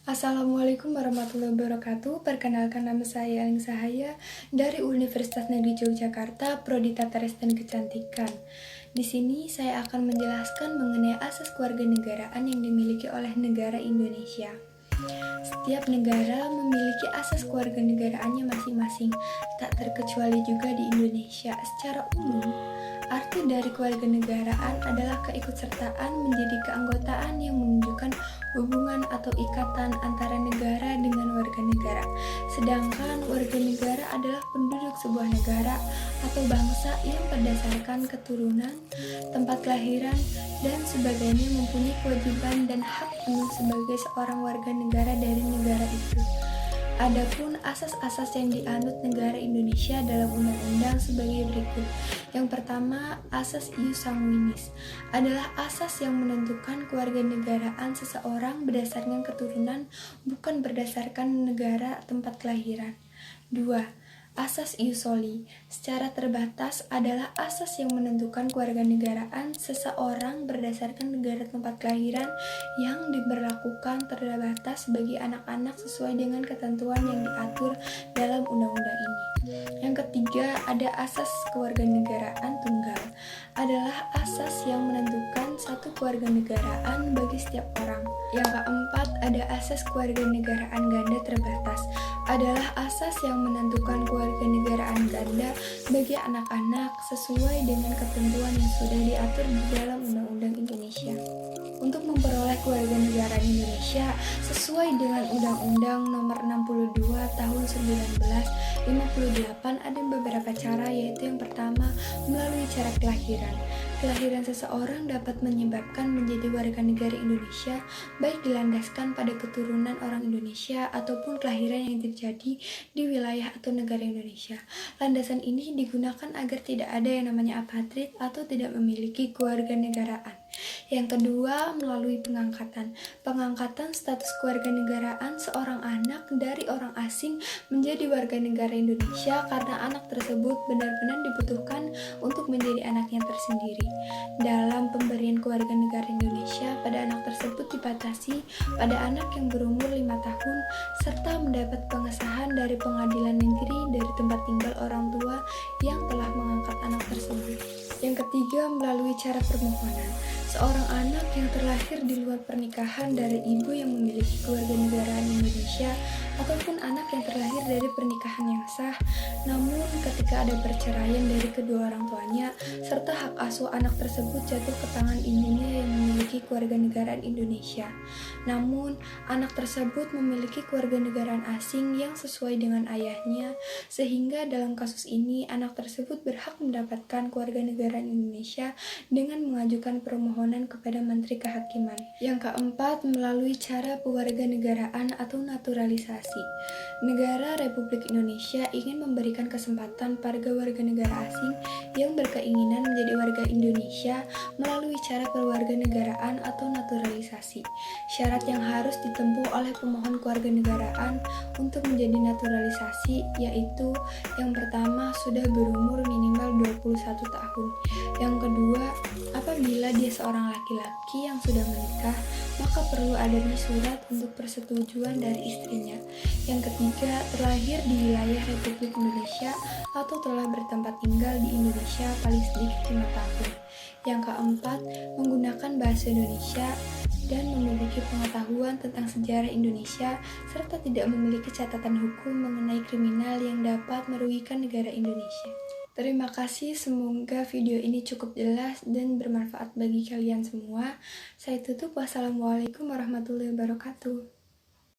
Assalamualaikum warahmatullahi wabarakatuh. Perkenalkan, nama saya Aling Sahaya dari Universitas Negeri Yogyakarta, Prodi Tata Rias dan Kecantikan. Di sini saya akan menjelaskan mengenai asas kewarganegaraan yang dimiliki oleh negara Indonesia. Setiap negara memiliki asas kewarganegaraannya masing-masing, tak terkecuali juga di Indonesia. Secara umum, arti dari kewarganegaraan adalah keikutsertaan menjadi keanggotaan yang menunjukkan hubungan atau ikatan antara negara dengan warga negara. Sedangkan warga negara adalah penduduk sebuah negara atau bangsa yang berdasarkan keturunan, tempat kelahiran, dan sebagainya mempunyai kewajiban dan hak penuh sebagai seorang warga negara dari negara itu. Adapun asas-asas yang dianut negara Indonesia dalam undang-undang sebagai berikut. Yang pertama, asas ius sanguinis adalah asas yang menentukan kewarganegaraan seseorang berdasarkan keturunan, bukan berdasarkan negara tempat kelahiran. 2. Asas ius soli secara terbatas adalah asas yang menentukan kewarganegaraan seseorang berdasarkan negara tempat kelahiran yang diberlakukan terbatas bagi anak-anak sesuai dengan ketentuan yang diatur dalam undang-undang ini. Yang ketiga, ada asas kewarganegaraan tunggal adalah asas yang menentukan satu kewarganegaraan bagi setiap orang. Yang keempat, ada asas kewarganegaraan ganda terbatas adalah asas yang menentukan kewarganegaraan ganda bagi anak-anak sesuai dengan ketentuan yang sudah diatur di dalam Undang-Undang Indonesia. Untuk memperoleh kewarganegaraan Indonesia sesuai dengan Undang-Undang Nomor 62 Tahun 1958 ada beberapa cara, yaitu yang pertama, melalui cara kelahiran. Kelahiran seseorang dapat menyebabkan menjadi warga negara Indonesia, baik dilandaskan pada keturunan orang Indonesia ataupun kelahiran yang terjadi di wilayah atau negara Indonesia. Landasan ini digunakan agar tidak ada yang namanya apatrid atau tidak memiliki kewarganegaraan. Yang kedua, melalui pengangkatan. Pengangkatan status kewarganegaraan seorang anak dari orang asing menjadi warga negara Indonesia karena anak tersebut benar-benar dibutuhkan untuk menjadi anaknya tersendiri. Dalam pemberian kewarganegaraan Indonesia pada anak tersebut dibatasi pada anak yang berumur 5 tahun serta mendapat pengesahan dari pengadilan negeri dari tempat tinggal orang tua yang telah mengangkat anak tersebut. Yang ketiga, melalui cara permohonan. Seorang anak yang terlahir di luar pernikahan dari ibu yang memiliki kewarganegaraan Indonesia ataupun anak yang terlahir dari pernikahan yang sah, namun ketika ada perceraian dari kedua orang tuanya serta hak asuh anak tersebut jatuh ke tangan ibunya yang memiliki kewarganegaraan Indonesia. Namun, anak tersebut memiliki kewarganegaraan asing yang sesuai dengan ayahnya, sehingga dalam kasus ini anak tersebut berhak mendapatkan kewarganegaraan Indonesia dengan mengajukan permohonan kepada Menteri Kehakiman. Yang keempat, melalui cara pewarganegaraan atau naturalisasi. Negara Republik Indonesia ingin memberikan kesempatan para warga negara asing yang berkeinginan menjadi warga Indonesia melalui cara pewarganegaraan atau naturalisasi. Syarat yang harus ditempuh oleh pemohon kewarganegaraan untuk menjadi naturalisasi yaitu yang pertama, sudah berumur minimal 21 tahun. Yang kedua, apabila dia seorang laki-laki yang sudah menikah, maka perlu adanya surat untuk persetujuan dari istrinya. Yang ketiga, terlahir di wilayah Republik Indonesia atau telah bertempat tinggal di Indonesia paling sedikit 5 tahun. Yang keempat, menggunakan bahasa Indonesia dan memiliki pengetahuan tentang sejarah Indonesia serta tidak memiliki catatan hukum mengenai kriminal yang dapat merugikan negara Indonesia. Terima kasih, semoga video ini cukup jelas dan bermanfaat bagi kalian semua. Saya tutup, wassalamualaikum warahmatullahi wabarakatuh.